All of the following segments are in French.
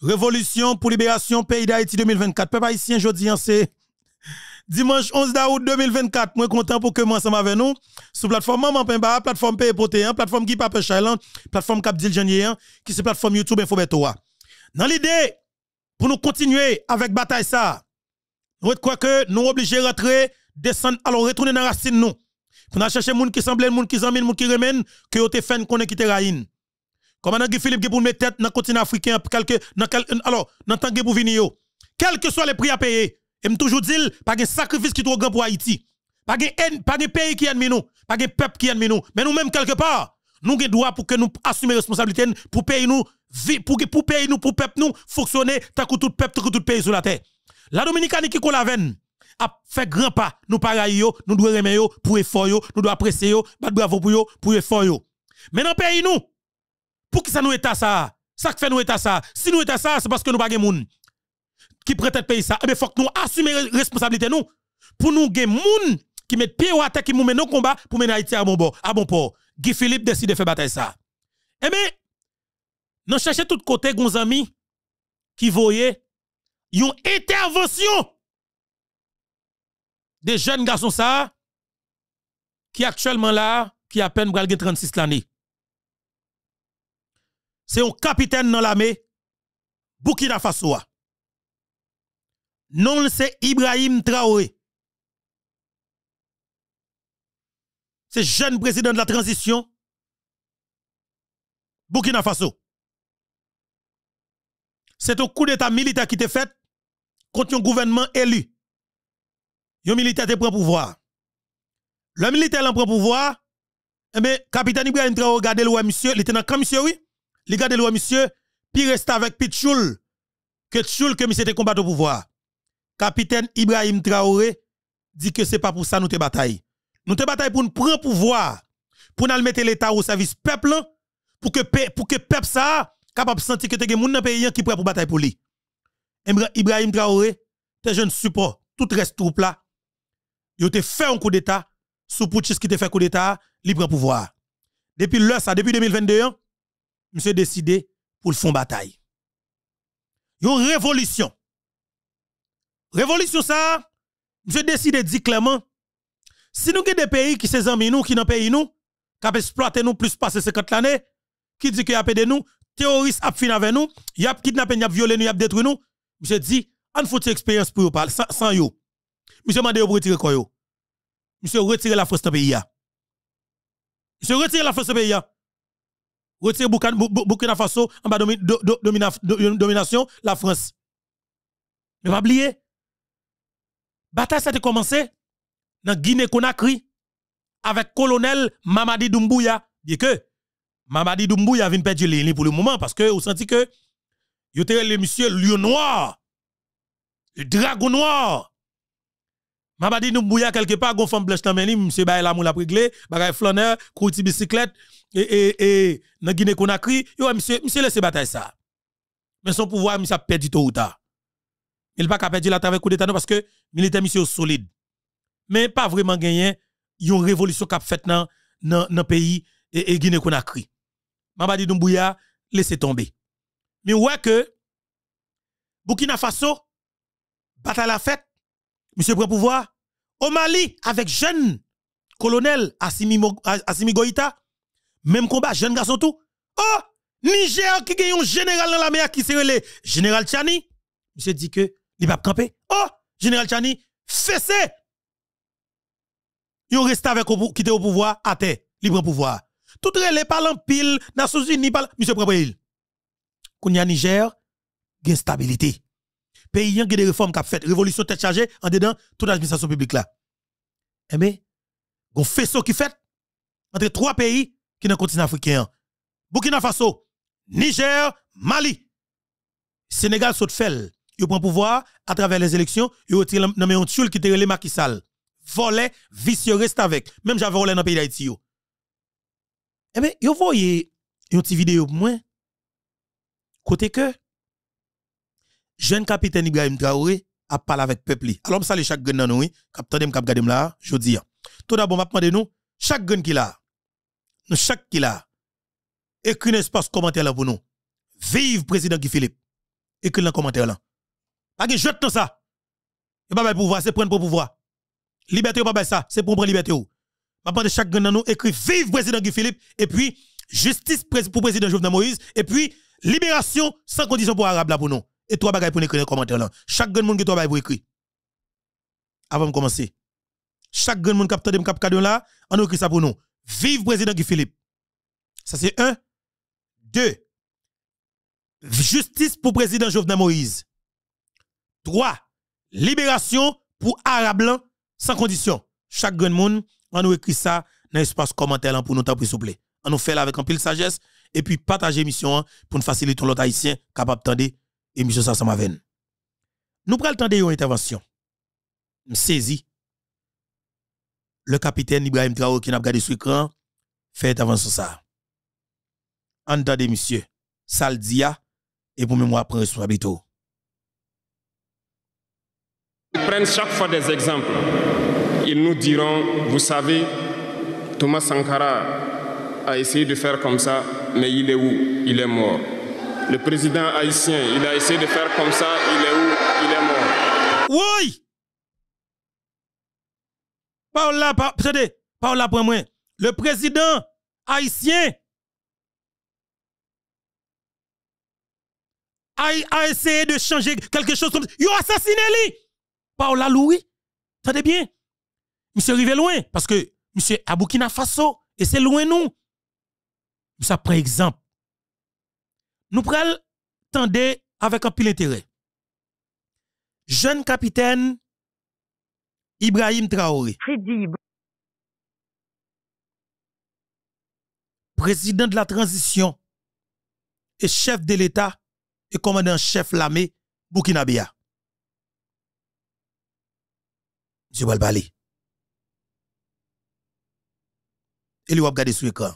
Révolution pour libération pays d'Haïti 2024. Peuple haïtien, jodi c'est dimanche 11 août 2024. Moi content pour que moi ensemble avec nous sur plateforme Maman Pemba, plateforme Paye Poté, plateforme qui Pape Chailan, plateforme Cap Dil Janier, qui c'est plateforme YouTube Infobeto. Dans l'idée pour nous continuer avec bataille ça. Nous quoi que nous obligés rentrer, descendre, alors retourner dans racine nous. Pour nous chercher moun qui semble, moun qui zamine, moun qui remène que yo te fait connaît qui te raïne. Commandant Guy Philippe qui pour mettre tête dans le continent africain alors dans temps pour venir yo. Quel que soit les prix à payer, et me toujours dire pas de sacrifice qui trop grand pour Haïti. Pas de pays qui ennemi nous, pas de peuple qui ennemi nous, mais nous même quelque part, nous avons droit pour que nous assumer responsabilité pour payer nous pour payer nous pour peuple nous fonctionner tant que tout peuple tout pays sur la terre. La Dominicanie qui collaven a fait grand pas, nous pareil yo, nous doit remettre yo pour effort yo, nous doit apprécier yo, battre bravo pour yo pour effort yo. Mais dans pays nous pour qui ça nous état ça? Ça fait nous état ça. Si nous état ça, c'est parce que nous pas gen moun qui prête payer ça. Mais faut que nous assumer responsabilité nous pour nous gen moun qui met pied ou à terre qui nous mène nos combats pour mener Haïti à bon bord, à bon port. Guy Philippe décide de faire bataille ça. Eh bien, nous cherchons tout côté gon amis qui voyaient une intervention des jeunes garçons ça qui actuellement là qui à peine 36 l'année. C'est un capitaine dans l'armée Burkina Faso. Non, c'est Ibrahim Traoré. C'est jeune président de la transition Burkina Faso. C'est un coup d'état militaire qui était fait contre un gouvernement élu. Un militaire te prend pouvoir. Le militaire l'en prend pouvoir. Eh bien, capitaine Ibrahim Traoré regarde le monsieur, il était dans camp monsieur oui. Il regarde le monsieur, puis reste avec Pitchoul que monsieur te combattre au pouvoir. Capitaine Ibrahim Traoré dit que c'est pas pour ça nous te bataille. Nous te bataille pour nous prendre pouvoir, pour nous mettre l'état au service peuple pour que peuple ça capable sentir que te gen moun dans pays qui prêt pour bataille pour lui. Ibrahim Traoré, te jeune support, tout reste troupe là. Yo te fait un coup d'état, sous putschiste qui te fait coup d'état, li prend pouvoir. Depuis l'heure ça depuis 2022, monsieur décidé pour le fond bataille. Yon révolution. Révolution ça, monsieur décidé dit clairement si nous avons des pays qui se amis nous qui dans pays nous qui exploiter nous plus passer 50 l'année qui dit que y a de nous terroristes a fin avec nous, y a kidnappé, y a violé nous, y a détruit nous. Monsieur dit on faut une expérience pour parler sans yo. Monsieur mande pour retirer quoi yo. Monsieur retirer la force dans pays ya. Monsieur retirer la force dans pays ya. Retirer Burkina Faso en bas domination la France. Mais pas oublier bataille ça a commencé dans Guinée-Conakry avec colonel Mamadi Doumbouya. Bien que Mamadi Doumbouya vient perdre l'île pour le moment parce que vous sentez que vous avez le monsieur lion noir, le dragon noir. Mamadi Doumbouya quelque part gon femme blanche dans men monsieur bail la moule a réglé, bagay flaneur, courti bicyclette et dans Guinée-Conakry, yo monsieur laisse bataille ça. Mais son pouvoir monsieur a perdu tôt ou tard. Il pas capable de la avec coup d'état parce que militaire monsieur solide. Mais pas vraiment gagné une révolution qu'a fait dans pays et Guinée-Conakry. Mamadi Doumbouya laissez tomber. Mais ouais que Burkina Faso bataille la fête, monsieur prend pouvoir au Mali avec jeune colonel Assimi Goïta, même combat jeune garçon tout. Oh, Niger qui gagne un général dans la mer qui c'est le général Tchani. Monsieur dit que il va camper. Oh, général Tchani fessé. Yon reste avec qui était au pouvoir à terre, il prend pouvoir. Tout relé parlant pile, Nations Unies parle, monsieur prend il. Kounya Niger, gen stabilité. Pays yon gen des réformes qu'a fait, révolution tête chargée en dedans toute l'administration publique là. Eh bien, gon faisceau qui fait entre trois pays qui dans le continent africain. Burkina Faso, Niger, Mali. Sénégal saute fel. Yo prend pouvoir à travers les élections, yo tire nommé un tchoul qui te relé Macky Sall. Volé, vicieux reste avec. Même j'avais volé dans le pays d'Haïti yo. Eh bien, yo voyez une petite vidéo pour moi. Côté que jeune capitaine Ibrahim Traoré a parlé avec peuple. Alors, je salue chaque gun dans nous, capitaine cap gade là, je dis. Tout d'abord, m'a demandé nous, chaque gun qui là, nous chaque qui là, écrit un espace commentaire là pour nous. Vive président Guy Philippe. écrit dans le commentaire là. Pas que jette dans ça. Et pas pouvoir, c'est prendre pour pouvoir. Liberté ou pas ça, c'est pour prendre liberté ou. Maintenant de chaque dans nous écrit vive président Guy Philippe et puis justice pour président Jovenel Moïse et puis libération sans condition pour arabe là pour nous. Et trois bagages pour écrire dans le commentaire là. Chaque grand monde qui trois bagages pour écrire. Avant de commencer. Chaque grand monde capteur de cap cadeau là, on écrit ça pour nous. Vive président Guy Philippe. Ça c'est 1. 2. Justice pour président Jovenel Moïse. 3. Libération pour arabe blanc sans condition. Chaque grand monde, on nous écrit ça dans l'espace commentaire pour nous taper s'il vous plaît. On nous fait là avec un pile sagesse et puis partager l'émission pour nous faciliter l'autre haïtien capable de émission ça sama veine. Nous prenons le temps de une intervention. Nous saisi le capitaine Ibrahim Traoré qui n'a pas regardé sur l'écran fait intervention ça. Entendez monsieur Saldia et pour moi prendre responsabilité. Ils prennent chaque fois des exemples. Ils nous diront, vous savez, Thomas Sankara a essayé de faire comme ça, mais il est où? Il est mort. Le président haïtien, il a essayé de faire comme ça, il est où? Il est mort. Oui! Parle là pour moi. Le président haïtien a essayé de changer quelque chose comme ça. Il a assassiné lui. Parle là, Louis. Attendez bien. Monsieur arrivé loin parce que monsieur à Burkina Faso et c'est loin nous. Ça prend exemple. Nous prenons tendre avec un pile intérêt. Jeune capitaine Ibrahim Traoré. Président de la transition et chef de l'État et commandant-chef l'armée Burkinabé. Monsieur Balbali. Et lui a regardé sur l'écran.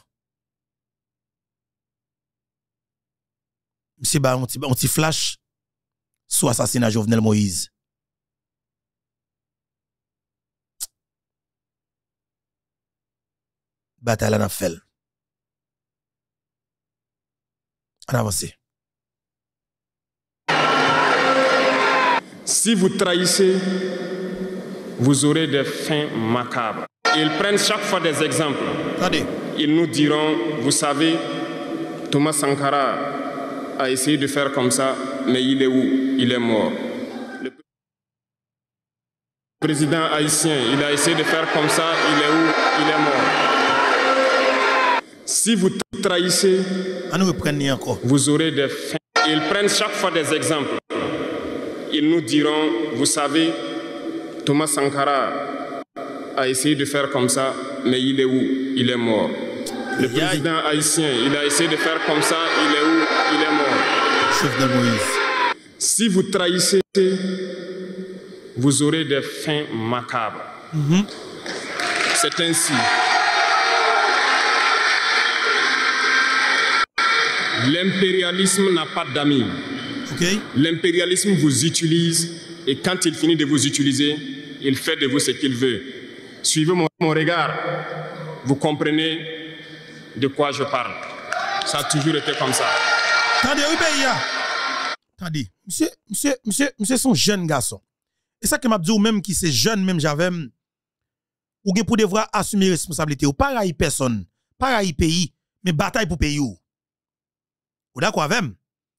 Monsieur ba on ti flash sur assassinat Jovenel Moïse. Bataille en fait. On avance. Si vous trahissez, vous aurez des fins macabres. Ils prennent chaque fois des exemples. Attendez. Ils nous diront, vous savez, Thomas Sankara a essayé de faire comme ça, mais il est où? Il est mort. Le président haïtien, il a essayé de faire comme ça, il est où? Il est mort. Si vous trahissez, vous aurez des fins. Ils prennent chaque fois des exemples. Ils nous diront, vous savez, Thomas Sankara a essayé de faire comme ça, mais il est où? Il est mort. Le président haïtien, il a essayé de faire comme ça, il est où? Il est mort. Chef de Moïse. Si vous trahissez, vous aurez des fins macabres. C'est ainsi. L'impérialisme n'a pas d'amis. Okay. L'impérialisme vous utilise et quand il finit de vous utiliser, il fait de vous ce qu'il veut. Suivez mon regard, vous comprenez de quoi je parle. Ça a toujours été comme ça. Attendez, oui, attendez, monsieur, son jeune garçon. Et ça que m'a dit, même qui c'est jeune, même j'avais, ou pour devoir assumer responsabilité, ou pas raï personne, pas raï pays, mais bataille pour pays ou. Ou d'accord avec?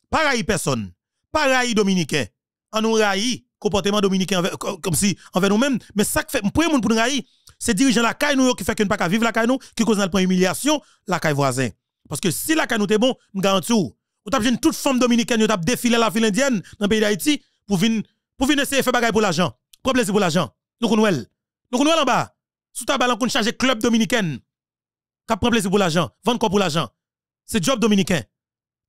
Pas raï personne, pas raï dominicain. En nous raï, comportement dominicain comme si envers nous-mêmes, mais ça que fait, pour nous pour nous raï, c'est dirigeant la caille nous qui fait que nous pas vivre la caille nous, qui cause une humiliation, la caille voisin. Parce que si la caille nous est bon, nous garantissons. Ou t'as besoin toute femme dominicaine, ou t'as défilé la ville indienne dans le pays d'Haïti pour venir essayer de faire bagaille pour l'argent. Pour plaisir pour l'argent. Nous connaissons. Nous connaissons en bas. Sous ta balle, on charge club dominicain. Qui prend plaisir pour l'argent. Vendre quoi pour l'argent. C'est job dominicain.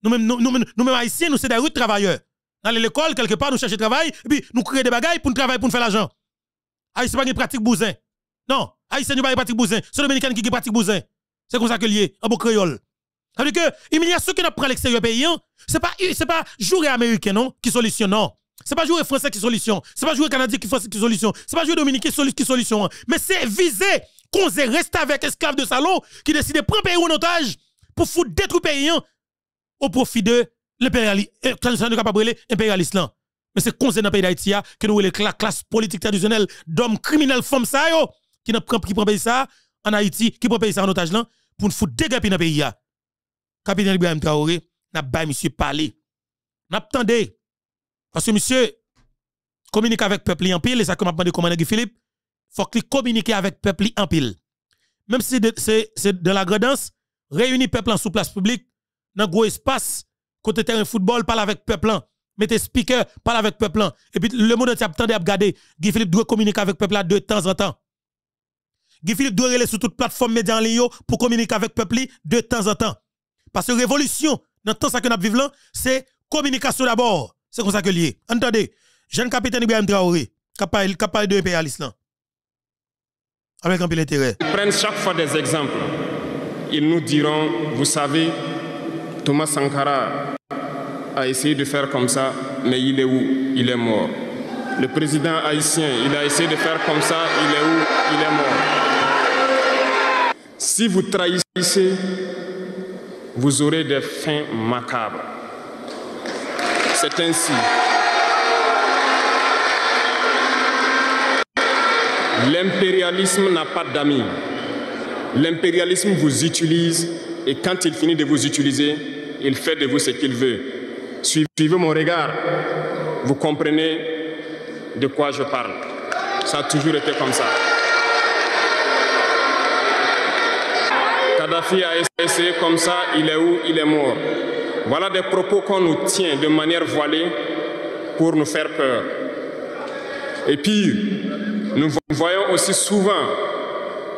Nous-mêmes haïtiens, nous sommes des rudes travailleurs. Dans l'école, quelque part, nous cherchons travail, et puis nous créons des bagailles pour nous travailler, pour nous faire l'argent. Haïtien pas une pratique bousin. Non, haïtien pas une pratique bousin. C'est le dominicain qui pratique bousin. C'est comme ça que lié, en beau créole. Ça veut dire que, il y a ceux qui n'ont pas l'extérieur pays, c'est pas jouer américain, non, qui solution, non. C'est pas jouer français qui solution. C'est pas jouer canadien qui solution. C'est pas jouer dominicain qui solution. Mais c'est viser qu'on reste avec esclaves de salon qui décide de prendre pays en otage pour foutre détruire pays au profit de l'impérialiste, transition nous capable de impérialiste là. Mais c'est conseil dans le pays d'Haïti que nous la classe politique traditionnelle d'hommes criminels femmes ça yo qui prend pays ça en Haïti, qui prend pays ça en otage là pour nous foutre dégapi dans le pays là. Capitaine Ibrahim Traoré n'a pas monsieur parler. N'attendez parce que monsieur communique avec peuple en pile et ça comme m'a demandé commandant Guy Philippe, faut qu'il communique avec peuple en pile. Même si c'est de la gradance, réunir peuple en sous place publique dans gros espace côté terrain football parle avec peuple en mettez speaker parle avec peuple en et puis le monde entier attendait à regarder Guy Philippe doit communiquer avec peuple là de temps en temps. Guy Philippe doit aller sur toute plateforme média en ligne pour communiquer avec peuple de temps en temps. Parce que révolution dans le temps ça que nous vivons là, c'est communication d'abord. C'est comme ça que lié. Entendez, jeune capitaine Ibrahim Traoré, capable de impérialiste là. Avec un peu d'intérêt. Ils prennent chaque fois des exemples. Ils nous diront, vous savez, Thomas Sankara a essayé de faire comme ça, mais il est où? Il est mort. Le président haïtien, il a essayé de faire comme ça, il est où? Il est mort. Si vous trahissez, vous aurez des fins macabres. C'est ainsi. L'impérialisme n'a pas d'amis. L'impérialisme vous utilise et quand il finit de vous utiliser, il fait de vous ce qu'il veut. Suivez mon regard, vous comprenez de quoi je parle. Ça a toujours été comme ça. Kadhafi a essayé comme ça, il est où? Il est mort. Voilà des propos qu'on nous tient de manière voilée pour nous faire peur. Et pire, nous voyons aussi souvent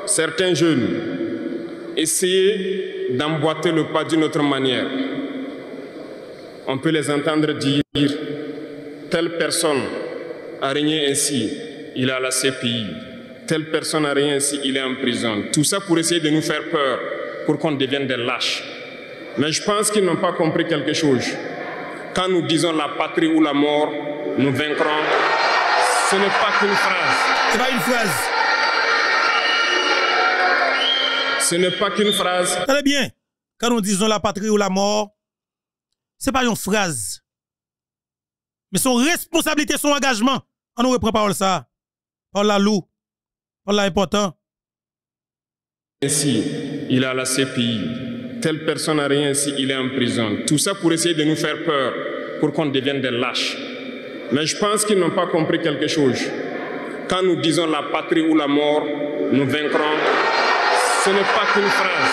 certains jeunes essayer d'emboîter le pas d'une autre manière. On peut les entendre dire « telle personne a régné ainsi, il est à la CPI. Telle personne a régné ainsi, il est en prison. » Tout ça pour essayer de nous faire peur, pour qu'on devienne des lâches. Mais je pense qu'ils n'ont pas compris quelque chose. Quand nous disons la patrie ou la mort, nous vaincrons. Ce n'est pas qu'une phrase. C'est pas une phrase. Ce n'est pas qu'une phrase. Très bien. Quand nous disons la patrie ou la mort, ce n'est pas une phrase. Mais son responsabilité, son engagement. On nous reprend parole ça. Parole la loup. Parole la important. Ainsi, il est à la CPI. Telle personne n'a rien ainsi, il est en prison. Tout ça pour essayer de nous faire peur, pour qu'on devienne des lâches. Mais je pense qu'ils n'ont pas compris quelque chose. Quand nous disons la patrie ou la mort, nous vaincrons. Ce n'est pas qu'une phrase.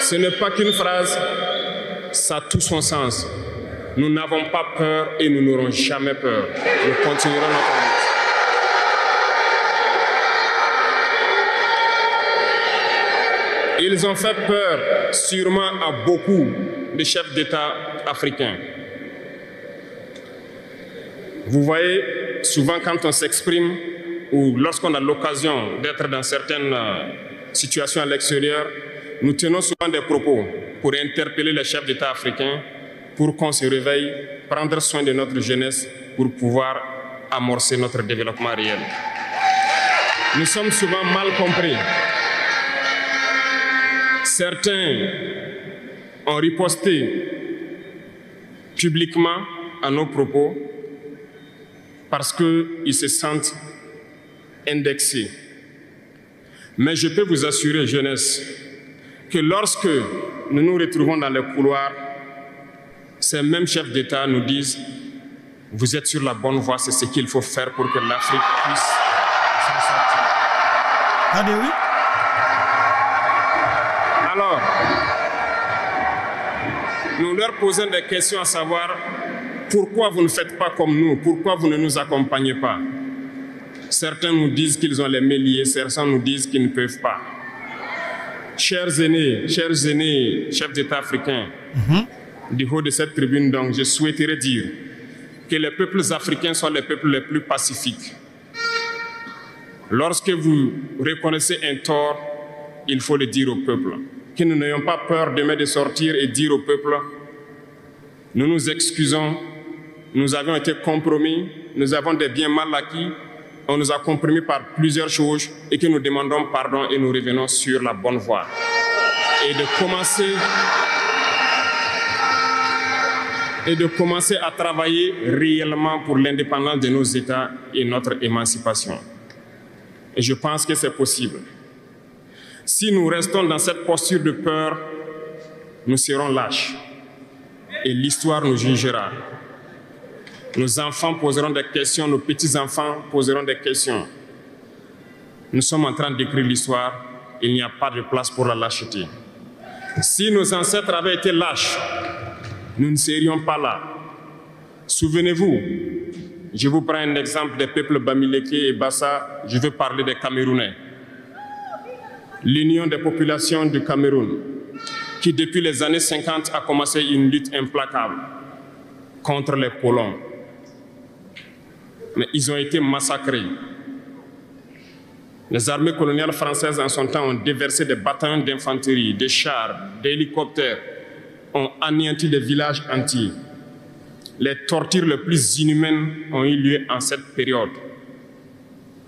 Ce n'est pas qu'une phrase. Ça a tout son sens. Nous n'avons pas peur et nous n'aurons jamais peur. Nous continuerons notre lutte. Ils ont fait peur sûrement à beaucoup de chefs d'État africains. Vous voyez, souvent quand on s'exprime ou lorsqu'on a l'occasion d'être dans certaines situations à l'extérieur, nous tenons souvent des propos pour interpeller les chefs d'État africains pour qu'on se réveille, prendre soin de notre jeunesse pour pouvoir amorcer notre développement réel. Nous sommes souvent mal compris. Certains ont riposté publiquement à nos propos parce qu'ils se sentent indexés. Mais je peux vous assurer, jeunesse, que lorsque nous nous retrouvons dans les couloirs, ces mêmes chefs d'État nous disent « Vous êtes sur la bonne voie, c'est ce qu'il faut faire pour que l'Afrique puisse s'en sortir. » Ah oui. Alors, nous leur posons des questions à savoir pourquoi vous ne faites pas comme nous, pourquoi vous ne nous accompagnez pas. Certains nous disent qu'ils ont les mains liées, certains nous disent qu'ils ne peuvent pas. Chers aînés, chefs d'État africains, du haut de cette tribune, donc, je souhaiterais dire que les peuples africains sont les peuples les plus pacifiques. Lorsque vous reconnaissez un tort, il faut le dire au peuple. Que nous n'ayons pas peur demain de sortir et dire au peuple, nous nous excusons, nous avons été compromis, nous avons des biens mal acquis, on nous a compromis par plusieurs choses et que nous demandons pardon et nous revenons sur la bonne voie. et de commencer à travailler réellement pour l'indépendance de nos États et notre émancipation. Et je pense que c'est possible. Si nous restons dans cette posture de peur, nous serons lâches et l'histoire nous jugera. Nos enfants poseront des questions, nos petits-enfants poseront des questions. Nous sommes en train d'écrire l'histoire, il n'y a pas de place pour la lâcheté. Si nos ancêtres avaient été lâches, nous ne serions pas là. Souvenez-vous, je vous prends un exemple des peuples Bamileke et Bassa, je veux parler des Camerounais. L'Union des populations du Cameroun, qui depuis les années 50 a commencé une lutte implacable contre les colons. Mais ils ont été massacrés. Les armées coloniales françaises en son temps ont déversé des bataillons d'infanterie, des chars, des hélicoptères, ont anéanti des villages entiers. Les tortures les plus inhumaines ont eu lieu en cette période.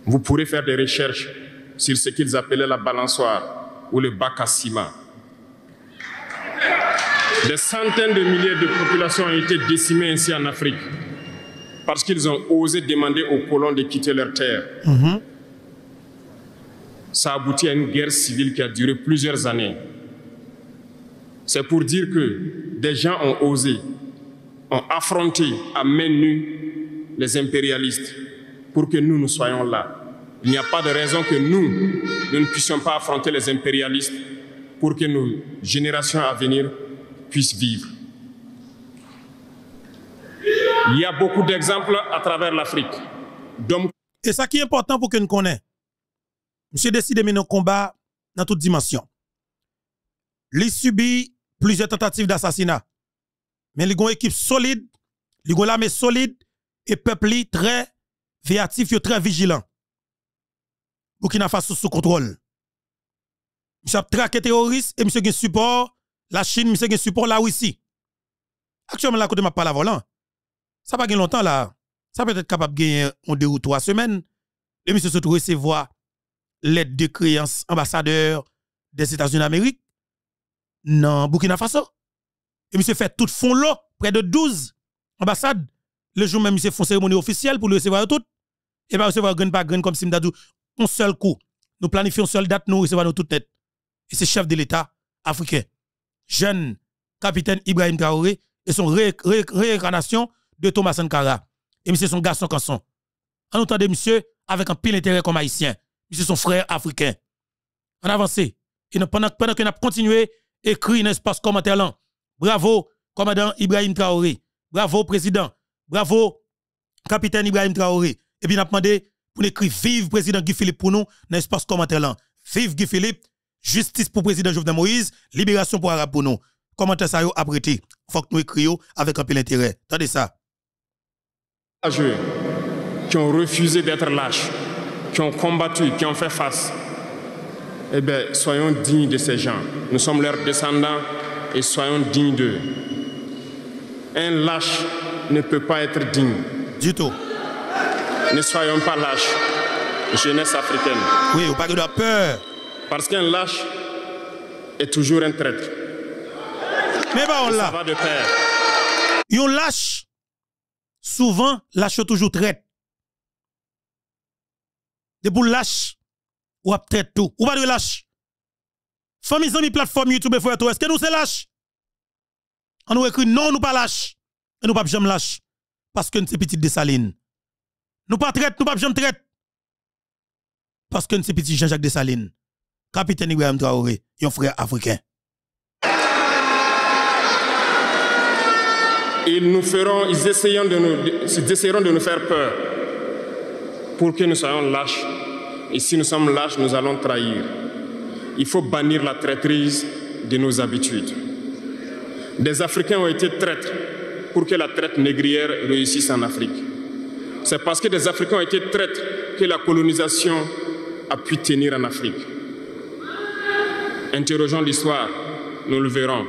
Vous pourrez faire des recherches sur ce qu'ils appelaient la balançoire ou le bac à ciment. Des centaines de milliers de populations ont été décimées ainsi en Afrique parce qu'ils ont osé demander aux colons de quitter leur terre. Ça a abouti à une guerre civile qui a duré plusieurs années. C'est pour dire que des gens ont osé, ont affronté à main nue les impérialistes pour que nous soyons là. Il n'y a pas de raison que nous ne puissions pas affronter les impérialistes pour que nos générations à venir puissent vivre. Il y a beaucoup d'exemples à travers l'Afrique. Et ça qui est important pour que nous connaissions. Monsieur décide de mener un combat dans toutes dimensions. Il subit plusieurs tentatives d'assassinat. Mais il a une équipe solide, il a une armée solide et peuple très véatif, très vigilant. Burkina Faso sous contrôle. Monsieur a traqué terroriste et monsieur a support la Chine, monsieur a support la Russie. Actuellement, là, côté m'a pas la volant. Ça va gagner longtemps là. Ça peut être capable de gagner en 2 ou 3 semaines. Et monsieur se trouve recevoir l'aide de créance ambassadeur des États-Unis d'Amérique dans Burkina Faso. Et monsieur fait tout fond là, près de 12 ambassades. Le jour même, monsieur fait une cérémonie officielle pour le recevoir tout. Et bien, recevoir grain par grain comme si m'dadou un seul coup. Nous planifions une seule date, nous recevons toute tête. Et c'est chef de l'État africain. Jeune capitaine Ibrahim Traoré et son réincarnation de Thomas Sankara. Et monsieur son garçon canson. En entendez monsieur avec un pile intérêt comme haïtien. Monsieur son frère africain. On avance. Et pendant que nous continué à écrire dans l'espace commentaire là. Bravo, commandant Ibrahim Traoré. Bravo, président. Bravo, capitaine Ibrahim Traoré. Et puis, nous avons demandé pour écrire vive président Guy Philippe pour nous dans l'espace commentaire là. Vive Guy Philippe, justice pour président Jovenel Moïse, libération pour Arabe pour nous. Commentaire ça yo apprêté. Faut que nous écrions avec un peu d'intérêt. Attendez ça. Qui ont refusé d'être lâches, qui ont combattu, qui ont fait face. Eh bien, soyons dignes de ces gens. Nous sommes leurs descendants et soyons dignes d'eux. Un lâche ne peut pas être digne. Du tout. Ne soyons pas lâches, jeunesse africaine. Oui, vous parlez de peur. Parce qu'un lâche est toujours un traître. Mais bah on l'a. Ça va de pair. Yon lâche, souvent, lâche toujours traite. De pour lâche, ou ap traite tout. Ou pas de lâche. Famille amis plateforme YouTube frère tout. Est-ce que nous c'est lâche? On nous écrit non, nous pas lâche. Et nous pas jamais lâche. Parce que nous c'est petit Dessalines. Nous pas traite, nous pas jamais traite. Parce que nous c'est petit Jean-Jacques Dessalines. Capitaine Ibrahim Traoré, yon frère africain. Ils essaieront de nous faire peur pour que nous soyons lâches. Et si nous sommes lâches, nous allons trahir. Il faut bannir la traîtrise de nos habitudes. Des Africains ont été traîtres pour que la traite négrière réussisse en Afrique. C'est parce que des Africains ont été traîtres que la colonisation a pu tenir en Afrique. Interrogeons l'histoire, nous le verrons.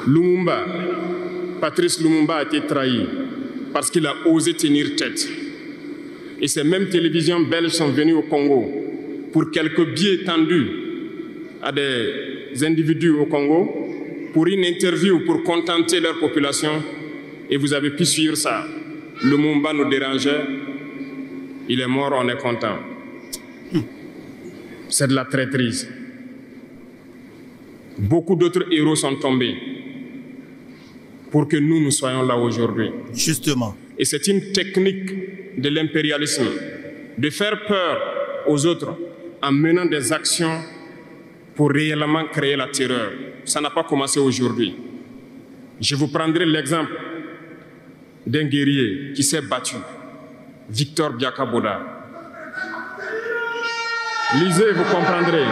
Lumumba, Patrice Lumumba a été trahi parce qu'il a osé tenir tête. Et ces mêmes télévisions belges sont venues au Congo pour quelques billets tendus à des individus au Congo, pour une interview, pour contenter leur population, et vous avez pu suivre ça. Lumumba nous dérangeait, il est mort, on est content. C'est de la traîtrise. Beaucoup d'autres héros sont tombés pour que nous soyons là aujourd'hui. Justement. Et c'est une technique de l'impérialisme, de faire peur aux autres en menant des actions pour réellement créer la terreur. Ça n'a pas commencé aujourd'hui. Je vous prendrai l'exemple d'un guerrier qui s'est battu, Victor Biakaboda. Lisez, vous comprendrez.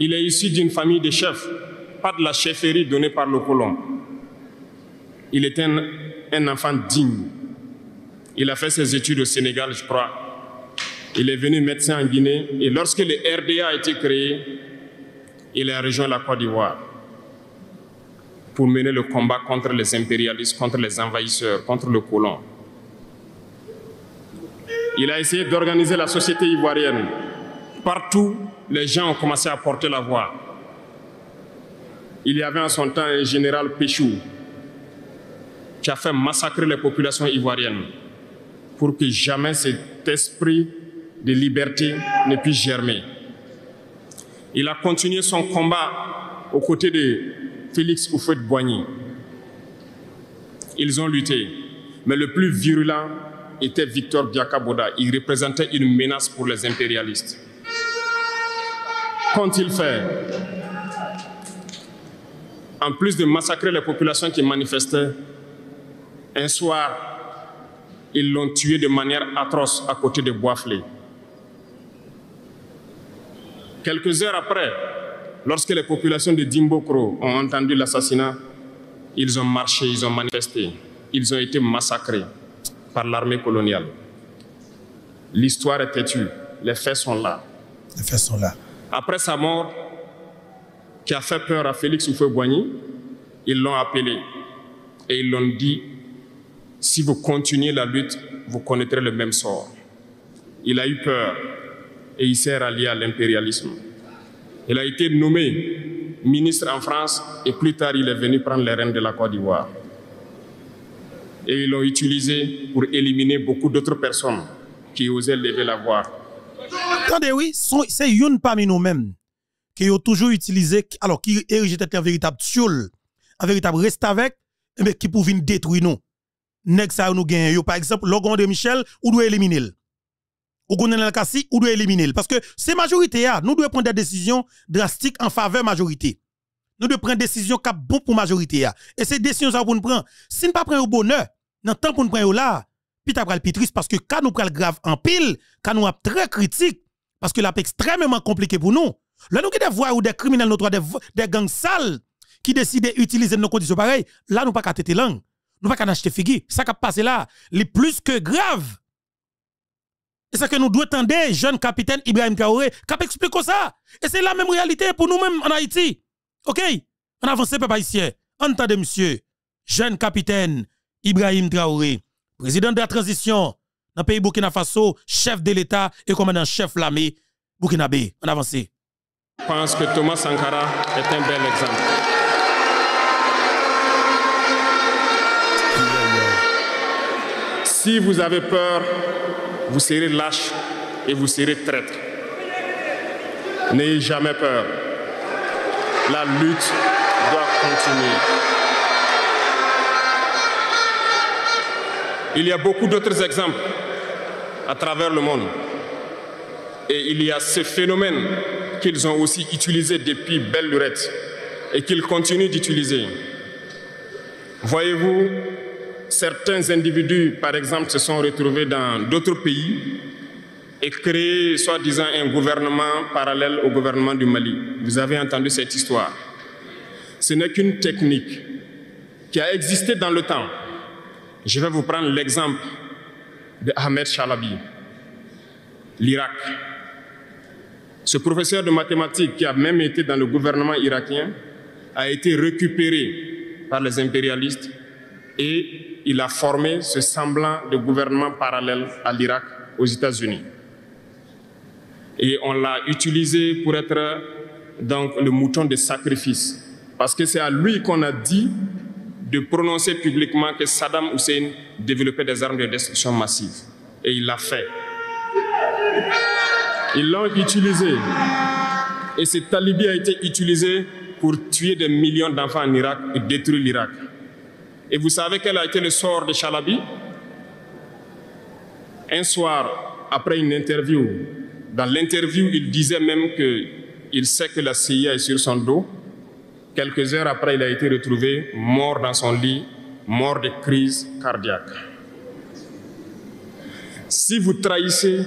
Il est issu d'une famille de chefs, pas de la chefferie donnée par le colon. Il était un enfant digne. Il a fait ses études au Sénégal, je crois. Il est venu médecin en Guinée et lorsque le RDA a été créé, il a rejoint la Côte d'Ivoire pour mener le combat contre les impérialistes, contre les envahisseurs, contre le colon. Il a essayé d'organiser la société ivoirienne. Partout, les gens ont commencé à porter la voix. Il y avait en son temps un général Péchou qui a fait massacrer les populations ivoiriennes pour que jamais cet esprit de liberté ne puisse germer. Il a continué son combat aux côtés de Félix Houphouët-Boigny. Ils ont lutté, mais le plus virulent était Victor Biakaboda. Il représentait une menace pour les impérialistes. Qu'ont-ils fait? En plus de massacrer les populations qui manifestaient, un soir, ils l'ont tué de manière atroce à côté de Boisflé. Quelques heures après, lorsque les populations de Dimbokro ont entendu l'assassinat, ils ont marché, ils ont manifesté, ils ont été massacrés par l'armée coloniale. L'histoire est têtue, les faits sont là. Les faits sont là. Après sa mort, qui a fait peur à Félix Houphouët-Boigny, ils l'ont appelé et ils l'ont dit, si vous continuez la lutte, vous connaîtrez le même sort. Il a eu peur et il s'est rallié à l'impérialisme. Il a été nommé ministre en France et plus tard il est venu prendre les rênes de la Côte d'Ivoire. Et ils l'ont utilisé pour éliminer beaucoup d'autres personnes qui osaient lever la voix. Attendez, oui, c'est une parmi nous-mêmes qui ont toujours utilisé, alors qui érige un véritable tioul, un véritable reste avec, mais qui pour venir détruire nous. Nèg ça nous gagne. Par exemple, Logon de Michel, ou doit éliminer. Ou Gonel Kassi, ou doit éliminer. Parce que c'est majorité, nous devons prendre des décisions drastiques en faveur majorité. Nous devons prendre des décisions qui sont bonnes pour majorité. Et ces décisions, ça pour nous prendre. Si nous ne prenons pas au bonheur, dans le temps pour nous prendre là, puis tu as le triste parce que quand nous prenons grave en pile, quand nous sommes très critiques, parce que là, c'est extrêmement compliqué pour nous. Là, nous avons des voix ou des criminels, des gangs sales qui décident d'utiliser nos conditions pareilles. Là, nous ne pouvons pas têter langue. Nous ne pouvons pas acheter figure. Ça qui a passé là, les plus que grave. Et c'est que nous devons attendre, jeune capitaine Ibrahim Traoré, qui explique ça. Et c'est la même réalité pour nous-mêmes en Haïti. OK? On avance, peuple haïtien. Entendez, monsieur, jeune capitaine Ibrahim Traoré, président de la transition dans le pays Burkina Faso, chef de l'État et commandant-chef de l'armée burkinabé. On avance. Je pense que Thomas Sankara est un bel exemple. Si vous avez peur, vous serez lâche et vous serez traître. N'ayez jamais peur. La lutte doit continuer. Il y a beaucoup d'autres exemples à travers le monde. Et il y a ce phénomène qu'ils ont aussi utilisé depuis belle lurette et qu'ils continuent d'utiliser. Voyez-vous, certains individus, par exemple, se sont retrouvés dans d'autres pays et créé, soi-disant, un gouvernement parallèle au gouvernement du Mali. Vous avez entendu cette histoire. Ce n'est qu'une technique qui a existé dans le temps. Je vais vous prendre l'exemple de Ahmed Chalabi, l'Irak. Ce professeur de mathématiques qui a même été dans le gouvernement irakien a été récupéré par les impérialistes et il a formé ce semblant de gouvernement parallèle à l'Irak aux États-Unis. Et on l'a utilisé pour être donc le mouton de sacrifice. Parce que c'est à lui qu'on a dit de prononcer publiquement que Saddam Hussein développait des armes de destruction massive. Et il l'a fait. Ils l'ont utilisé. Et cet alibi a été utilisé pour tuer des millions d'enfants en Irak et détruire l'Irak. Et vous savez quel a été le sort de Chalabi? Un soir, après une interview, dans l'interview, il disait même qu'il sait que la CIA est sur son dos. Quelques heures après, il a été retrouvé mort dans son lit, mort de crise cardiaque. Si vous trahissez,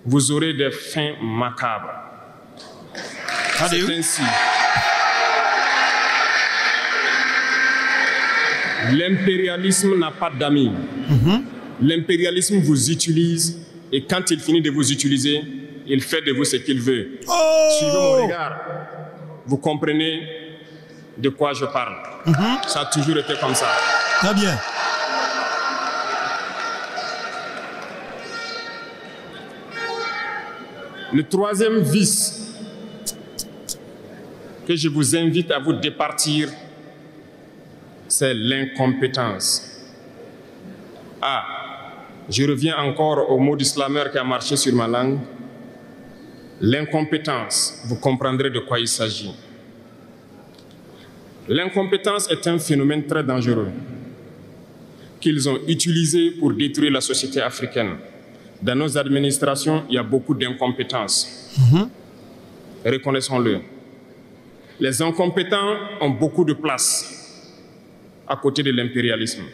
vous aurez des fins macabres. C'est ainsi. L'impérialisme n'a pas d'amis. L'impérialisme vous utilise et quand il finit de vous utiliser, il fait de vous ce qu'il veut. Suivez mon regard. Vous comprenez de quoi je parle. Ça a toujours été comme ça. Très bien. Le troisième vice que je vous invite à vous départir, c'est l'incompétence. Je reviens encore au mot du slammer qui a marché sur ma langue. L'incompétence, vous comprendrez de quoi il s'agit. L'incompétence est un phénomène très dangereux qu'ils ont utilisé pour détruire la société africaine. Dans nos administrations, il y a beaucoup d'incompétence. Reconnaissons-le. Les incompétents ont beaucoup de place à côté de l'impérialisme.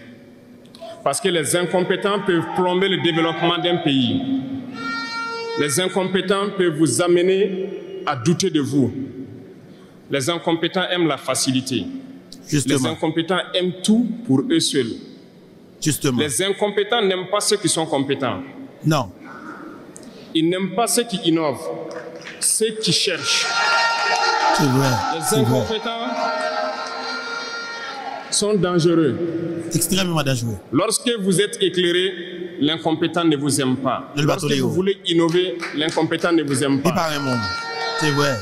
Parce que les incompétents peuvent plomber le développement d'un pays. Les incompétents peuvent vous amener à douter de vous. Les incompétents aiment la facilité. Justement. Les incompétents aiment tout pour eux seuls. Justement. Les incompétents n'aiment pas ceux qui sont compétents. Non. Ils n'aiment pas ceux qui innovent, ceux qui cherchent. C'est vrai. Les incompétents sont dangereux. Extrêmement dangereux. Lorsque vous êtes éclairé, l'incompétent ne vous aime pas. Lorsque vous voulez innover, l'incompétent ne vous aime pas. C'est vrai.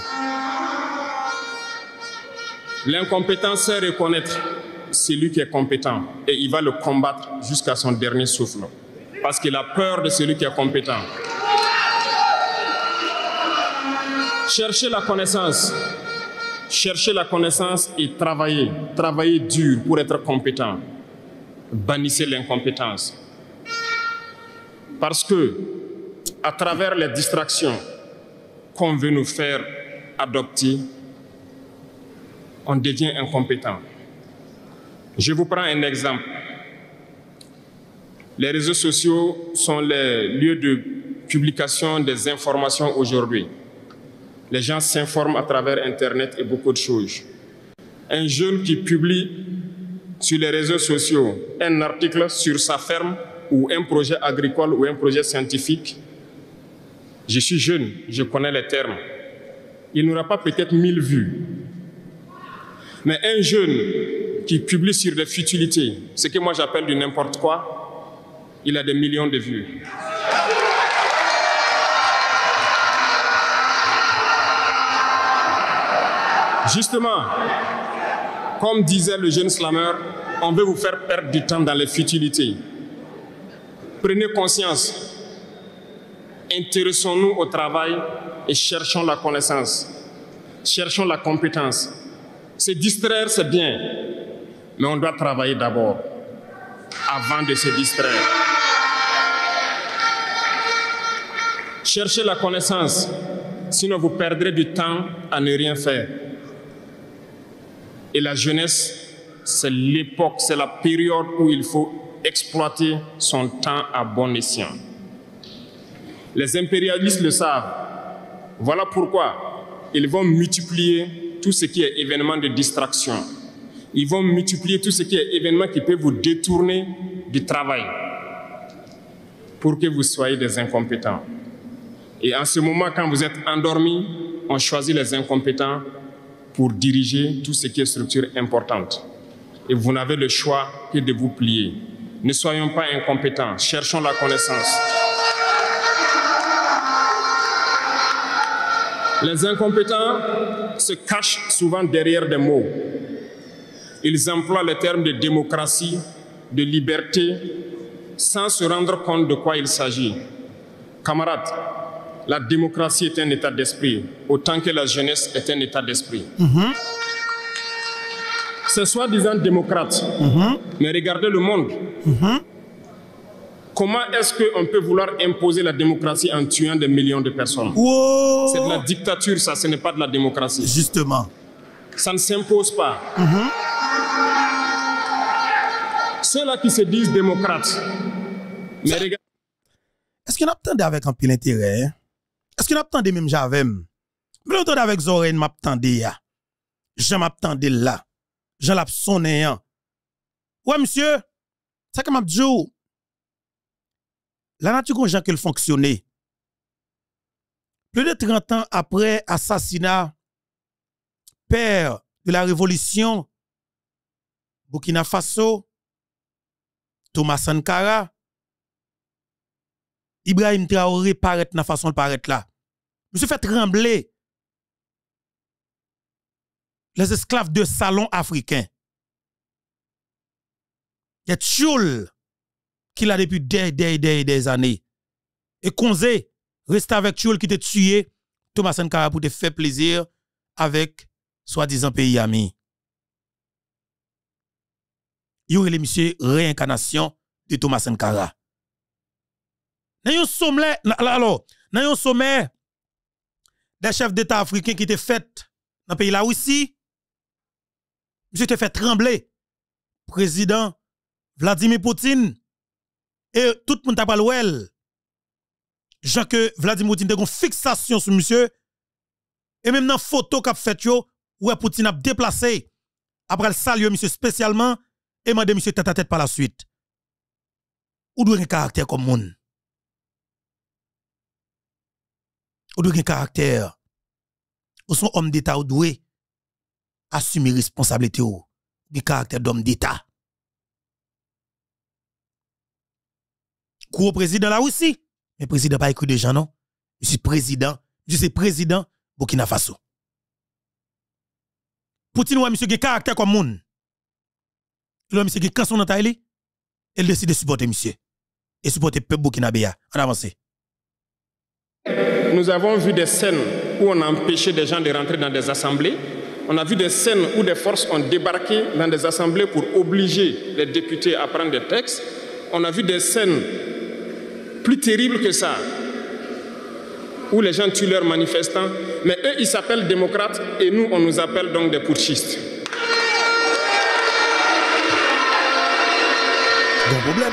L'incompétent sait reconnaître celui qui est compétent et il va le combattre jusqu'à son dernier souffle. Parce qu'il a peur de celui qui est compétent. Cherchez la connaissance. Cherchez la connaissance et travaillez. Travaillez dur pour être compétent. Bannissez l'incompétence. Parce que, à travers les distractions qu'on veut nous faire adopter, on devient incompétent. Je vous prends un exemple. Les réseaux sociaux sont les lieux de publication des informations aujourd'hui. Les gens s'informent à travers Internet et beaucoup de choses. Un jeune qui publie sur les réseaux sociaux un article sur sa ferme ou un projet agricole ou un projet scientifique, je suis jeune, je connais les termes. Il n'aura pas peut-être 1000 vues. Mais un jeune qui publie sur des futilités, ce que moi j'appelle du n'importe quoi, il a des millions de vues. Justement, comme disait le jeune slammer, on veut vous faire perdre du temps dans les futilités. Prenez conscience. Intéressons-nous au travail et cherchons la connaissance. Cherchons la compétence. Se distraire, c'est bien, mais on doit travailler d'abord, avant de se distraire. Cherchez la connaissance, sinon vous perdrez du temps à ne rien faire. Et la jeunesse, c'est l'époque, c'est la période où il faut exploiter son temps à bon escient. Les impérialistes le savent. Voilà pourquoi ils vont multiplier tout ce qui est événement de distraction. Ils vont multiplier tout ce qui est événement qui peut vous détourner du travail pour que vous soyez des incompétents. Et en ce moment, quand vous êtes endormis, on choisit les incompétents pour diriger tout ce qui est structure importante. Et vous n'avez le choix que de vous plier. Ne soyons pas incompétents, cherchons la connaissance. Les incompétents se cachent souvent derrière des mots. Ils emploient le terme de démocratie, de liberté, sans se rendre compte de quoi il s'agit. Camarades, la démocratie est un état d'esprit, autant que la jeunesse est un état d'esprit. C'est soi-disant démocrate, mais regardez le monde. Comment est-ce qu'on peut vouloir imposer la démocratie en tuant des millions de personnes? Wow. C'est de la dictature, ça, ce n'est pas de la démocratie. Justement. Ça ne s'impose pas. Ceux-là qui se disent démocrates, mais regardez. Est-ce qu'on attendait avec un pile intérêt? Est-ce qu'on attendait même j'avais? Mais l'entendait avec Zoré, m'attendait ya. Je m'attendais là. Je l'ai sonné. Ouais, monsieur, ça comme m'a dit. La nature qu'on que le fonctionner. Plus de 30 ans après assassinat père de la révolution Burkina Faso, Thomas Sankara, Ibrahim Traoré paraît dans la façon de paraître là. Monsieur fait trembler les esclaves de salon africains. Il y a Tchoul qui l'a depuis des années. Et Konze reste avec Tchoul qui t'a tué Thomas Sankara pour te faire plaisir avec soi-disant pays ami. Il y aurait les monsieur réincarnation de Thomas Sankara. Dans un sommet des chefs d'État africains qui étaient faits dans le pays là aussi, monsieur te fait trembler. Président Vladimir Poutine et tout le monde a parlé. Jean que Vladimir Poutine a une fixation sur monsieur. Et même dans la photo qu'a fait yo, où Poutine a déplacé après le saluer monsieur spécialement et mandé monsieur tête à tête par la suite. Ou doit un caractère comme moun. Ou doit un caractère. Ou son homme d'État ou doit assumer responsabilité ou du caractère d'homme d'État. Gros président là aussi. Mais président pas écrit de gens non. Je suis président Burkina Faso. Poutine ou monsieur qui caractère comme moun. Il a monsieur qui quand son entaille, il décide de supporter monsieur et supporter peuple burkinabé. On avance. Nous avons vu des scènes où on a empêché des gens de rentrer dans des assemblées. On a vu des scènes où des forces ont débarqué dans des assemblées pour obliger les députés à prendre des textes. On a vu des scènes plus terribles que ça, où les gens tuent leurs manifestants. Mais eux, ils s'appellent démocrates et nous, on nous appelle donc des putschistes. Bon problème.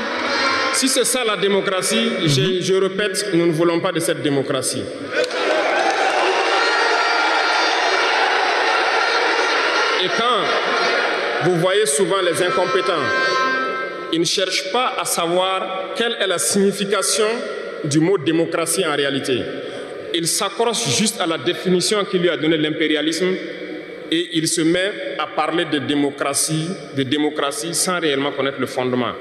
Si c'est ça la démocratie, je répète, nous ne voulons pas de cette démocratie. Et quand vous voyez souvent les incompétents, ils ne cherchent pas à savoir quelle est la signification du mot démocratie en réalité. Ils s'accrochent juste à la définition qu'il lui a donnée l'impérialisme et il se met à parler de démocratie sans réellement connaître le fondement.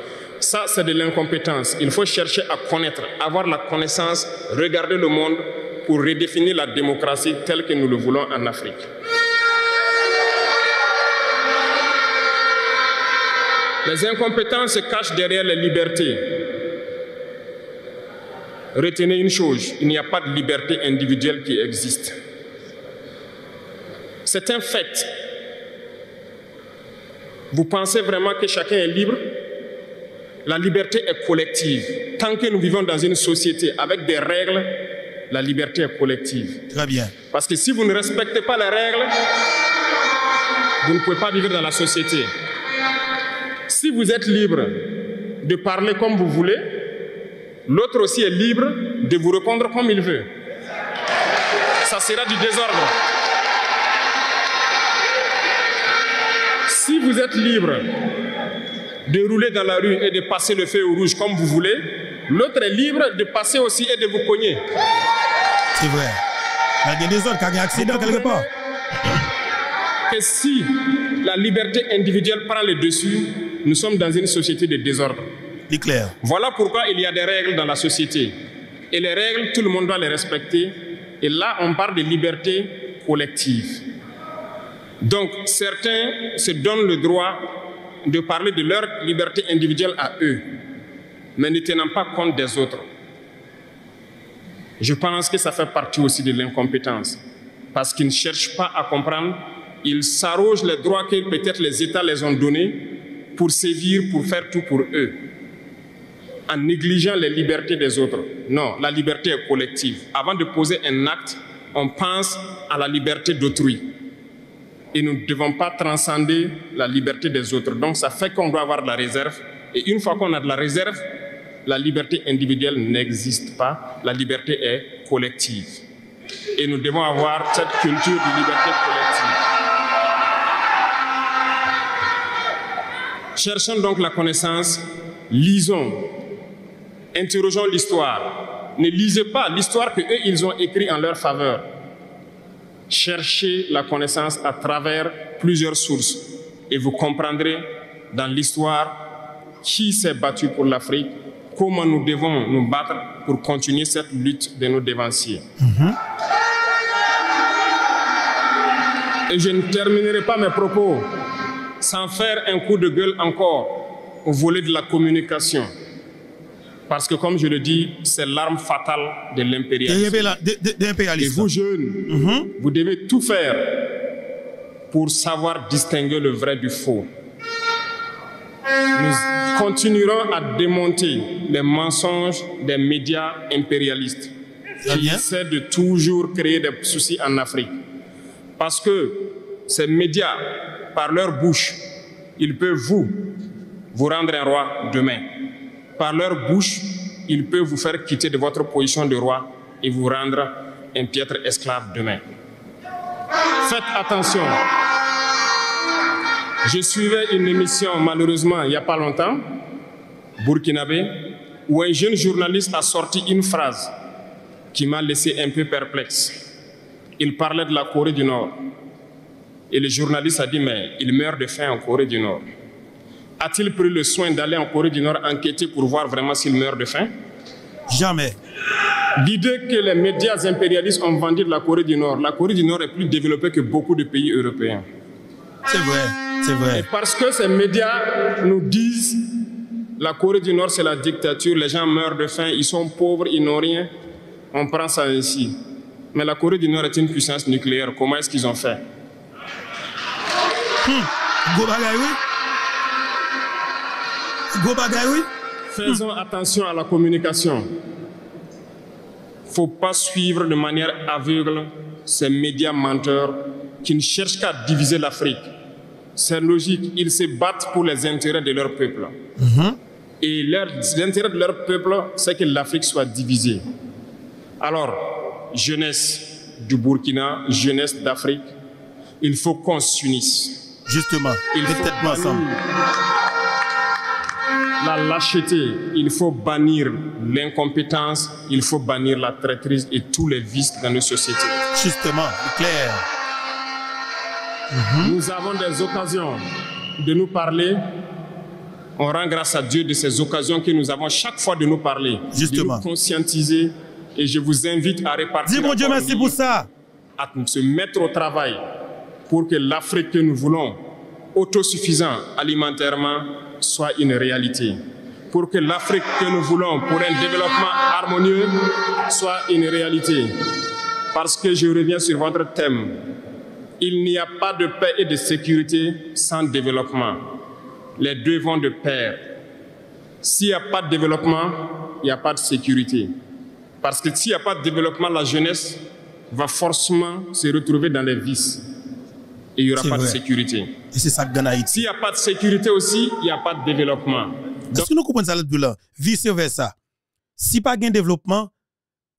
Ça, c'est de l'incompétence. Il faut chercher à connaître, avoir la connaissance, regarder le monde pour redéfinir la démocratie telle que nous le voulons en Afrique. Les incompétents se cachent derrière les libertés. Retenez une chose, il n'y a pas de liberté individuelle qui existe. C'est un fait. Vous pensez vraiment que chacun est libre? La liberté est collective. Tant que nous vivons dans une société avec des règles, la liberté est collective. Très bien. Parce que si vous ne respectez pas les règles, vous ne pouvez pas vivre dans la société. Si vous êtes libre de parler comme vous voulez, l'autre aussi est libre de vous répondre comme il veut. Ça sera du désordre. Si vous êtes libre de rouler dans la rue et de passer le feu au rouge comme vous voulez, l'autre est libre de passer aussi et de vous cogner. C'est vrai. Il y a des autres qui ont un accident quelque part. Et si la liberté individuelle prend le dessus, nous sommes dans une société de désordre. C'est clair. Voilà pourquoi il y a des règles dans la société. Et les règles, tout le monde doit les respecter. Et là, on parle de liberté collective. Donc, certains se donnent le droit de parler de leur liberté individuelle à eux, mais ne tenant pas compte des autres. Je pense que ça fait partie aussi de l'incompétence, parce qu'ils ne cherchent pas à comprendre, ils s'arrogent les droits que peut-être les États les ont donnés pour sévir, pour faire tout pour eux, en négligeant les libertés des autres. Non, la liberté est collective. Avant de poser un acte, on pense à la liberté d'autrui. Et nous ne devons pas transcender la liberté des autres. Donc ça fait qu'on doit avoir de la réserve. Et une fois qu'on a de la réserve, la liberté individuelle n'existe pas. La liberté est collective. Et nous devons avoir cette culture de liberté collective. Cherchons donc la connaissance, lisons, interrogeons l'histoire. Ne lisez pas l'histoire qu'eux, ils ont écrite en leur faveur. Cherchez la connaissance à travers plusieurs sources et vous comprendrez dans l'histoire qui s'est battu pour l'Afrique, comment nous devons nous battre pour continuer cette lutte de nos dévanciers. Et je ne terminerai pas mes propos sans faire un coup de gueule encore au volet de la communication. Parce que, comme je le dis, c'est l'arme fatale de l'impérialisme. Et vous, jeunes, vous devez tout faire pour savoir distinguer le vrai du faux. Nous continuerons à démonter les mensonges des médias impérialistes qui essaient de toujours créer des soucis en Afrique. Parce que ces médias, par leur bouche, ils peuvent vous rendre un roi demain. Par leur bouche, ils peuvent vous faire quitter de votre position de roi et vous rendre un piètre esclave demain. Faites attention. Je suivais une émission, malheureusement, il n'y a pas longtemps, burkinabé, où un jeune journaliste a sorti une phrase qui m'a laissé un peu perplexe. Il parlait de la Corée du Nord. Et le journaliste a dit, mais il meurt de faim en Corée du Nord. A-t-il pris le soin d'aller en Corée du Nord enquêter pour voir vraiment s'il meurt de faim? Jamais. L'idée que les médias impérialistes ont vendu de la Corée du Nord est plus développée que beaucoup de pays européens. C'est vrai, c'est vrai. Et parce que ces médias nous disent la Corée du Nord c'est la dictature, les gens meurent de faim, ils sont pauvres, ils n'ont rien, on prend ça ainsi. Mais la Corée du Nord est une puissance nucléaire, comment est-ce qu'ils ont fait? Faisons attention à la communication. Il ne faut pas suivre de manière aveugle ces médias menteurs qui ne cherchent qu'à diviser l'Afrique. C'est logique, ils se battent pour les intérêts de leur peuple. Et l'intérêt de leur peuple, c'est que l'Afrique soit divisée. Alors, jeunesse du Burkina, jeunesse d'Afrique, il faut qu'on s'unisse. Justement, il faut bannir ensemble la lâcheté, il faut bannir l'incompétence, il faut bannir la traîtrise et tous les vices dans nos sociétés. Justement, clair. Nous avons des occasions de nous parler. On rend grâce à Dieu de ces occasions que nous avons chaque fois de nous parler, justement, de nous conscientiser. Et je vous invite à répartir. Dis mon Dieu merci pour ça. À se mettre au travail pour que l'Afrique que nous voulons, autosuffisant alimentairement, soit une réalité. Pour que l'Afrique que nous voulons pour un développement harmonieux soit une réalité. Parce que je reviens sur votre thème. Il n'y a pas de paix et de sécurité sans développement. Les deux vont de pair. S'il n'y a pas de développement, il n'y a pas de sécurité. Parce que s'il n'y a pas de développement, la jeunesse va forcément se retrouver dans les vices. Et il n'y aura pas de sécurité. Et c'est ça que dans Haïti. S'il n'y a pas de sécurité aussi, il n'y a pas de développement. Est-ce que nous comprenons ça là? Vice versa. Si pas de développement,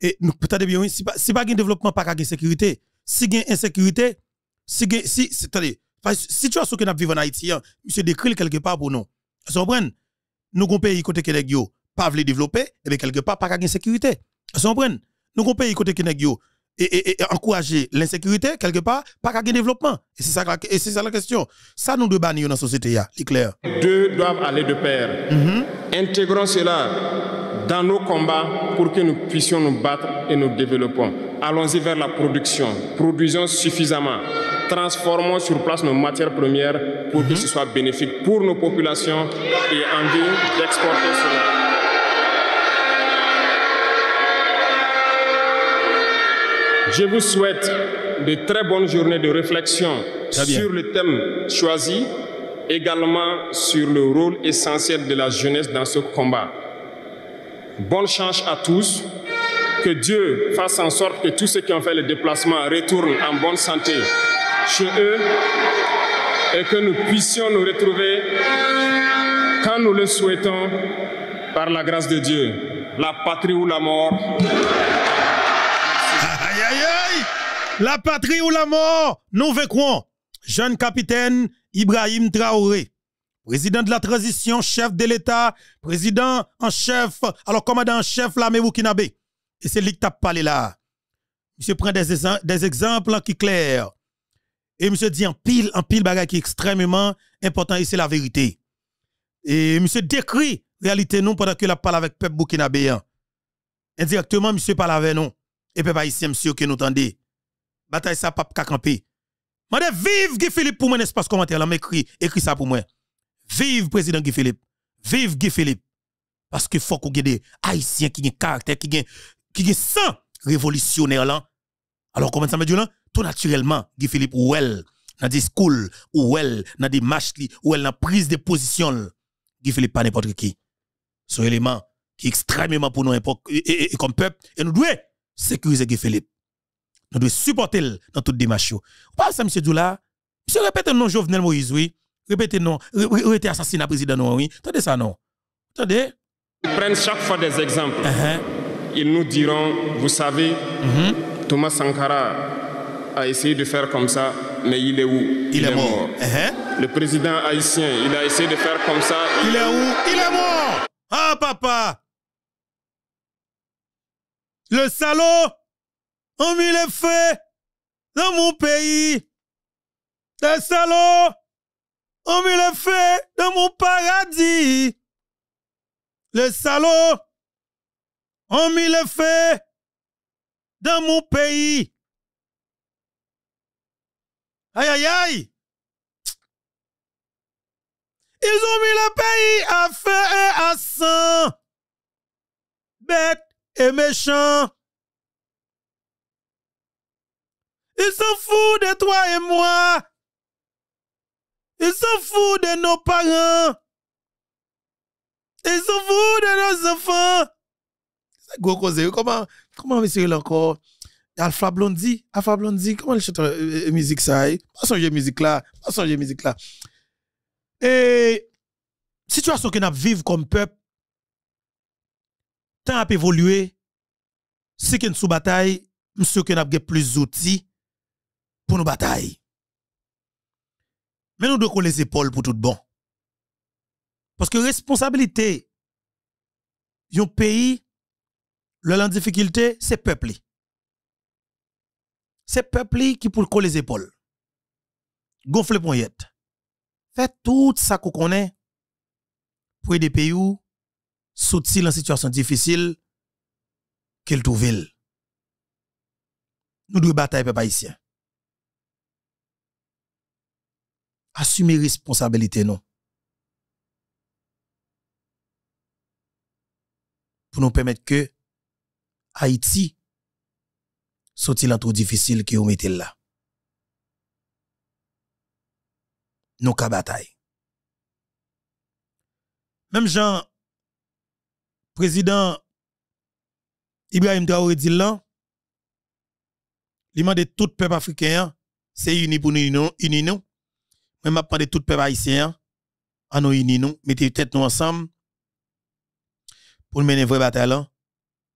et nous peut-être bien, si pas de développement, pas de sécurité. Si il y a insécurité, attendez, situation que nous vivons en Haïti, monsieur décrit quelque part pour nous. Vous comprenez? Nous avons un pays côté que nous pas voulu développer, et bien quelque part, pas de sécurité. Vous comprenez? Nous avons un pays côté que nous et encourager l'insécurité, quelque part, pas de développement. Et c'est ça la question. Ça, nous devons bannir dans la société, c'est clair. Deux doivent aller de pair. Intégrons cela dans nos combats pour que nous puissions nous battre et nous développons. Allons-y vers la production. Produisons suffisamment. Transformons sur place nos matières premières pour que ce soit bénéfique pour nos populations et envie d'exporter cela. Je vous souhaite de très bonnes journées de réflexion sur le thème choisi, également sur le rôle essentiel de la jeunesse dans ce combat. Bonne chance à tous. Que Dieu fasse en sorte que tous ceux qui ont fait le déplacement retournent en bonne santé chez eux et que nous puissions nous retrouver quand nous le souhaitons par la grâce de Dieu. La patrie ou la mort. Aïe, aïe, aïe! La patrie ou la mort, nous vaincrons. Jeune capitaine Ibrahim Traoré, président de la transition, chef de l'État, président en chef, alors commandant en chef l'armée burkinabé. Et c'est lui qui t'a parlé là. Monsieur prend des exemples qui clairs. Et monsieur dit en pile bagage qui est extrêmement important et c'est la vérité. Et monsieur décrit réalité non pendant que la parle avec peuple burkinabé. Indirectement monsieur parle avec nous. Et peuple haïtien monsieur que nous tendez. Bataille ça pas camper. Mande vive Guy Philippe pour mon espace commentaire là m'écrit ça pour moi. Vive président Guy Philippe. Vive Guy Philippe. Parce que faut qu'on ait des haïtiens qui ont caractère qui ont sang révolutionnaire là. Alors comment ça me dit là? Tout naturellement Guy Philippe ou elle dans discours ou elle dans des marches ou elle dans prise de position. Guy Philippe pas n'importe qui. C'est un élément qui est extrêmement pour nous et comme peuple et nous devons sécuriser Guy Philippe. Nous devons supporter dans toute démarche. Pas ça, M. Doula. M. répète non Jovenel Moïse, oui. Répétez non. Répétez assassinat président, non, oui. Attendez ça, non. Attendez. Ils prennent chaque fois des exemples. Ils nous diront, vous savez, Thomas Sankara a essayé de faire comme ça, mais il est où? Il est mort. Le président haïtien, il a essayé de faire comme ça. Il est où? Il est mort. Ah, papa. Le salaud ont mis le feu dans mon pays. Les salauds ont mis le feu dans mon paradis. Les salauds ont mis le feu dans mon pays. Aïe, aïe, aïe. Ils ont mis le pays à feu et à sang. Bête et méchant. Ils s'en foutent de toi et moi. Ils s'en foutent de nos parents. Ils s'en foutent de nos enfants. C'est gros cause. Comment monsieur encore? Alpha Blondy, comment il chante musique ça? Pas songer musique là. Et situation que nous vivons comme peuple, temps a évolué. C'est que nous sous bataille, monsieur que nous avons plus d'outils pour nos batailles. Mais nous devons coller les épaules pour tout bon. Parce que responsabilité, yon pays, le en difficulté, c'est peuple. C'est peuple qui pour coller les épaules. Gonfle poignette. Fait tout ça qu'on connaît pour aider pays où sortir en situation difficile qu'elle trouve. Nous devons batailler peuple haïtien. Assumer responsabilité non. Pour nous permettre que Haïti sorti dans trop difficile que vous mettez là. Nous ka bataille. Même Jean président Ibrahim Traoré dit là, il demande tout peuple africain, c'est uni pour nous uni nous. Même m'a demandé tout peuple haïtien, à nous uni nous, mettez tête nous ensemble pour mener une vraie bataille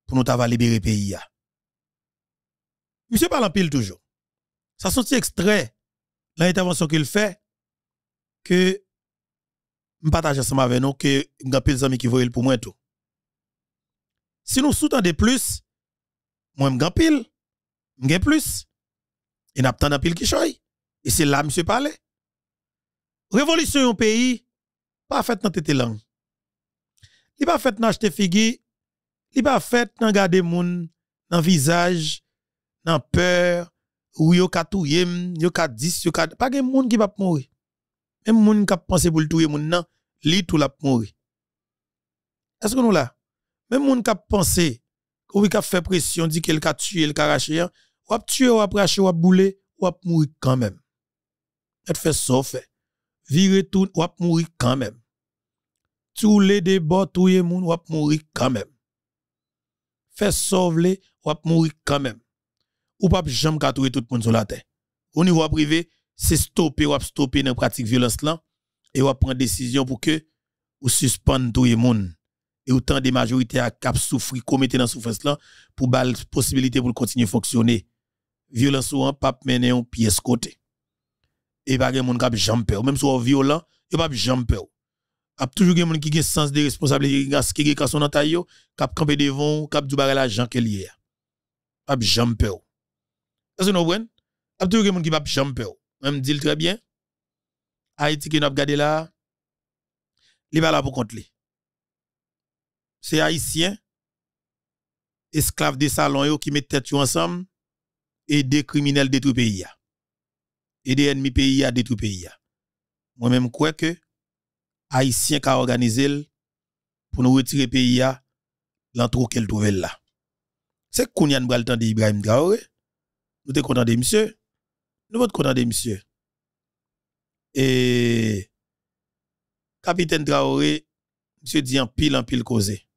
pour nous t'avoir libérer le pays. Monsieur parle en pile toujours. Ça sont extrait l'intervention qu'il fait que je partage ensemble avec nous que m'gant pile amis qui voient pour moi tout. Si nous sous-tendez plus, moi m'gant pile, m'gant plus. Et n'a pas pile qui choy. Et c'est là monsieur parle. Révolution au pays pas faite dans tête langue. Il pas fait dans acheter figi li pas fait dans garder moun dans visage, dans peur, ou yo ka touye, yo ka 10, yo ka pas gen moun qui va mourir. Même moun qui pense pour le touyer moun nan, li tout la mourir. Est-ce que nous là? Même moun qui pense ou qui fait pression dit qu'il ka tuer, il ka arracher, ou ap tuer ou ap racher ou ap bouler, ou ap mourir quand même. Et fait ça fait. Vire tout ou ap mourir quand même. Tous les débats touye moun ou ap mourir quand même. Fait sauver ou ap mourir quand même. Ou pas jamais ka touye tout le monde sur la terre. Au niveau privé, c'est stopper ou ap stopper dans pratique violence là et ou ap prendre décision pour que ou suspendre tout le monde. Et autant des majorités à cap souffrir commettre dans souffrance là pour bal possibilité pour continuer fonctionner. Violence ou pas mener un pièce côté. Et pas gen moun k'ap jamais peur même si on violent, yo pas jamais peur. A toujours gen moun qui gen sens de responsabilité qui gen quand son en taille yo, k'ap camper devant, k'ap dou bagay l'argent que lié. Pas jamais peur. Est-ce que nous comprenez? A toujours gen moun qui pas jamais peur. Même dit très bien. Haïti qui n'a pas gardé là, il va là pour compte li. C'est haïtien esclaves de salon yo qui mettent tête ensemble et des criminels de tout pays et des ennemis pays de tout pays. Moi même crois que haïtien ka organisé pour nous retirer pays l'entrou qu'elle trouve là. C'est Kounyan bral temps de Ibrahim Traoré. Nous te content de monsieur. Nous pas content de monsieur. Et capitaine Traoré monsieur dit en pile causé.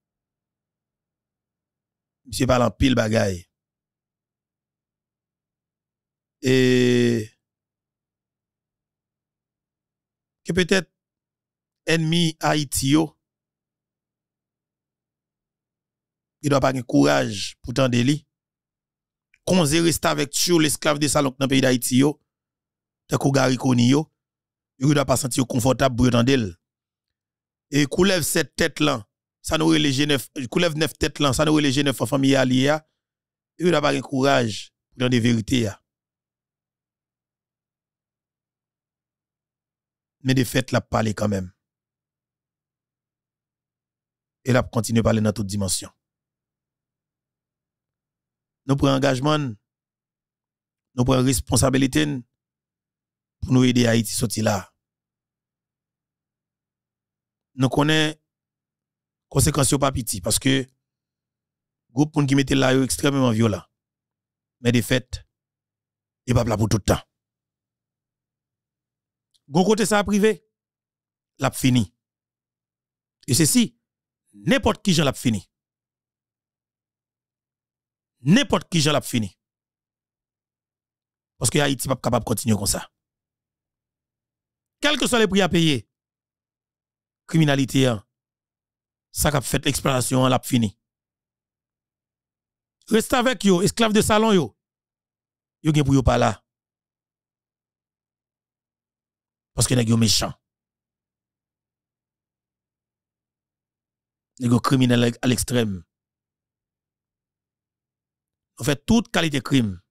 Monsieur parle en pile bagaille. Et que peut-être ennemi Haïti yo, il doit pas avoir courage pour tendre li. Konze reste avec sur l'esclave de salon dans le pays d'Haïti yo, te ko gari koni yo, il doit pas sentir confortable pour tendre. Et coulève cette tête là, ça nous les G9, coulève 9 têtes là, ça nous les G9 en famille alliée, il doit pas avoir courage pour tendre vérité ya. Mais de fait, la parler quand même. Et la continue à parler dans toute dimension. Nous prenons engagement, nous prenons responsabilité pour nous aider Haïti sortir là. Nous connaissons conséquences pas petit parce que groupe qui mettait là est extrêmement violent. Mais de fait, il pas là pour tout le temps. Gon côté ça privé, l'a fini. Et ceci, n'importe qui j'en l'a fini. N'importe qui j'en l'a fini. Parce que Haïti pas capable de continuer comme ça. Quel que soit les prix à payer, criminalité, ça a fait l'exploitation, l'a fini. Reste avec yo, esclave de salon yo gen pour yo pas là. Parce que nèg yo méchant. Nèg yo criminel à l'extrême. On fait toute qualité crime.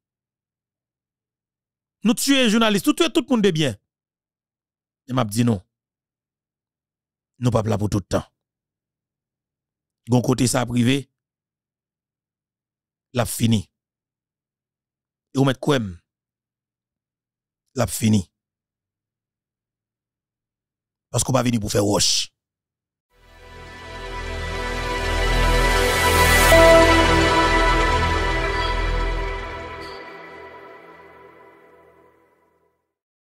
Nous tuer journalistes, nous tuer tout le monde de bien. Et m'a dit non. Nous pas là pour tout le temps. Gon côté ça privé, l'a fini. Et on met quoi? L'a fini. Parce qu'on pas venu pour faire roche.